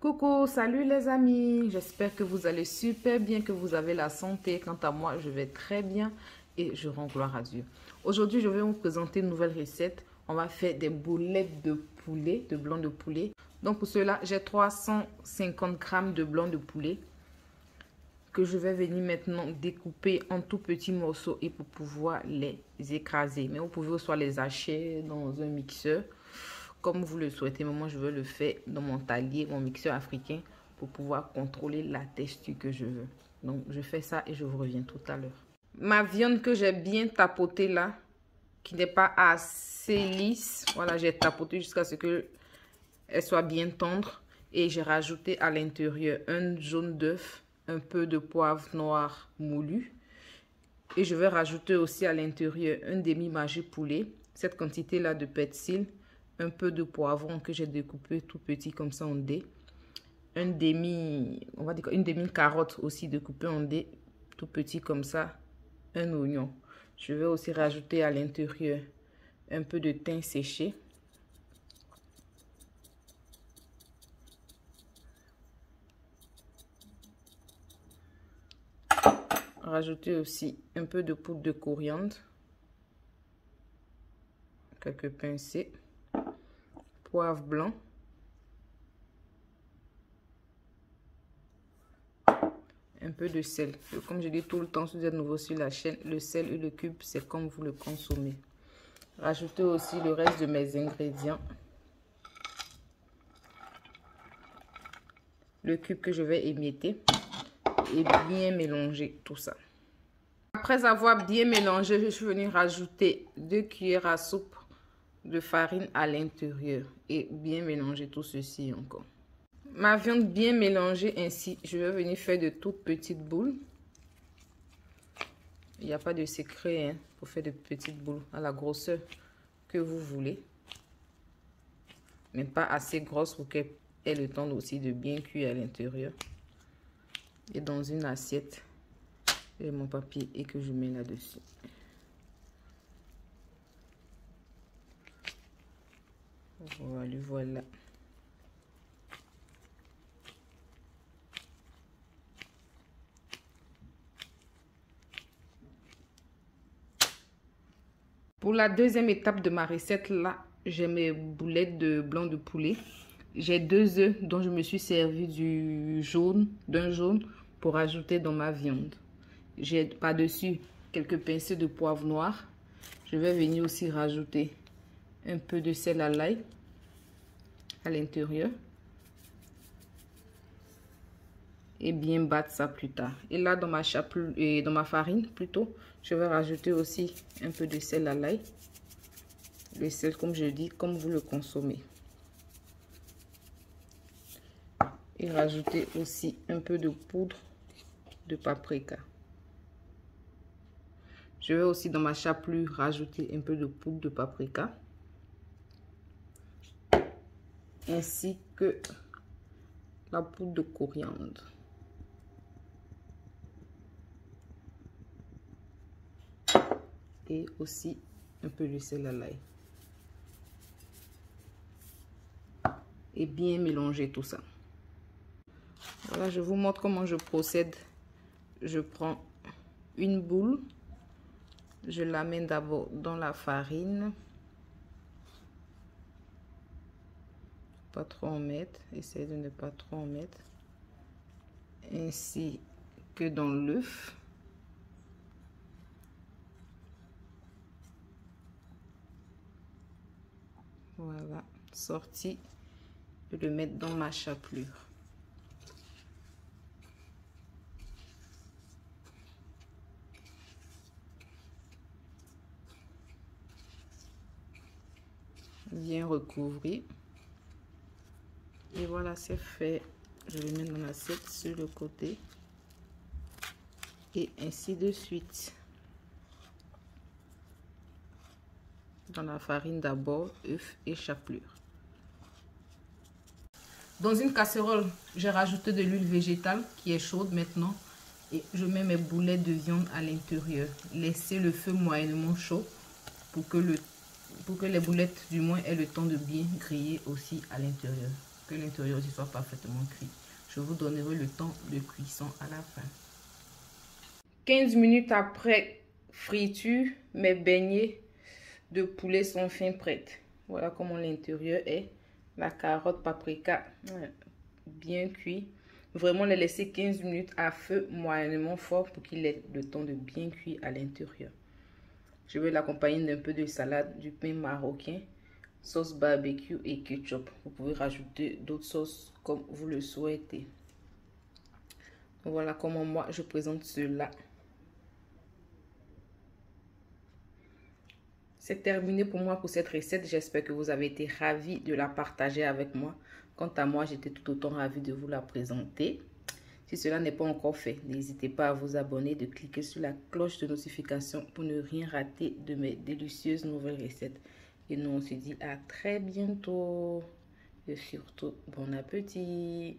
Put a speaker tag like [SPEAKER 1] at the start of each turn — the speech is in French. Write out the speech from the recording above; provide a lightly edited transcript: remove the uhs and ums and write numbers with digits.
[SPEAKER 1] Coucou, salut les amis, j'espère que vous allez super bien, que vous avez la santé. Quant à moi, je vais très bien et je rends gloire à Dieu. Aujourd'hui, je vais vous présenter une nouvelle recette. On va faire des boulettes de poulet, de blanc de poulet. Donc pour cela, j'ai 350 grammes de blanc de poulet que je vais venir maintenant découper en tout petits morceaux et pour pouvoir les écraser. Mais vous pouvez aussi les hacher dans un mixeur comme vous le souhaitez. Mais moi, je veux le faire dans mon talier, mon mixeur africain pour pouvoir contrôler la texture que je veux. Donc, je fais ça et je vous reviens tout à l'heure. Ma viande que j'ai bien tapotée là, qui n'est pas assez lisse. Voilà, j'ai tapoté jusqu'à ce qu'elle soit bien tendre. Et j'ai rajouté à l'intérieur un jaune d'œuf, un peu de poivre noir moulu. Et je vais rajouter aussi à l'intérieur un demi-mâché poulet. Cette quantité-là de persil, un peu de poivron que j'ai découpé tout petit comme ça en dés. On va dire une demi-carotte aussi découpée en dés, tout petit comme ça. Un oignon. Je vais aussi rajouter à l'intérieur un peu de thym séché. Rajouter aussi un peu de poudre de coriandre. Quelques pincées. Poivre blanc. Un peu de sel. Comme je dis tout le temps, si vous êtes nouveau sur la chaîne, le sel et le cube, c'est comme vous le consommez. Rajouter aussi le reste de mes ingrédients. Le cube que je vais émietter et bien mélanger tout ça. Après avoir bien mélangé, je suis venue rajouter 2 cuillères à soupe de farine à l'intérieur et bien mélanger tout ceci encore. Ma viande bien mélangée ainsi, je vais venir faire de toutes petites boules. Il n'y a pas de secret hein, pour faire de petites boules à la grosseur que vous voulez. Mais pas assez grosse pour qu'elle ait le temps aussi de bien cuire à l'intérieur. Et dans une assiette, j'ai mon papier et que je mets là-dessus. Voilà. Pour la deuxième étape de ma recette, là, j'ai mes boulettes de blanc de poulet. J'ai 2 œufs dont je me suis servi d'un jaune pour ajouter dans ma viande. J'ai par-dessus quelques pincées de poivre noir. Je vais venir aussi rajouter un peu de sel à l'ail à l'intérieur. Et bien battre ça plus tard. Et là, dans ma farine plutôt, je vais rajouter aussi un peu de sel à l'ail. Le sel, comme je dis, comme vous le consommez. Et rajouter aussi un peu de poudre de paprika. Je vais aussi dans ma chapelure rajouter un peu de poudre de paprika. Ainsi que la poudre de coriandre. Et aussi un peu de sel à l'ail. Et bien mélanger tout ça. Voilà, je vous montre comment je procède. Je prends une boule. Je la mets d'abord dans la farine. Pas trop en mettre. Essayez de ne pas trop en mettre. Ainsi que dans l'œuf. Voilà, sorti. Je vais le mettre dans ma chapelure. Bien recouvrir. Et voilà, c'est fait. Je vais mettre dans l'assiette sur le côté. Et ainsi de suite. Dans la farine d'abord, œuf et chapelure. Dans une casserole, j'ai rajouté de l'huile végétale qui est chaude maintenant. Et je mets mes boulettes de viande à l'intérieur. Laissez le feu moyennement chaud pour que les boulettes du moins aient le temps de bien griller aussi à l'intérieur. que l'intérieur aussi soit parfaitement cuit. Je vous donnerai le temps de cuisson à la fin. 15 minutes après friture, mes beignets de poulet sont fin prêtes. Voilà comment l'intérieur est. La carotte, paprika, bien cuit. Vraiment les laisser 15 minutes à feu moyennement fort pour qu'il ait le temps de bien cuire à l'intérieur. Je vais l'accompagner d'un peu de salade, du pain marocain, sauce barbecue et ketchup. Vous pouvez rajouter d'autres sauces comme vous le souhaitez. Voilà comment moi je présente cela. C'est terminé pour moi pour cette recette. J'espère que vous avez été ravis de la partager avec moi. Quant à moi, j'étais tout autant ravie de vous la présenter. Si cela n'est pas encore fait, n'hésitez pas à vous abonner, de cliquer sur la cloche de notification pour ne rien rater de mes délicieuses nouvelles recettes. Et nous, on se dit à très bientôt. Et surtout, bon appétit!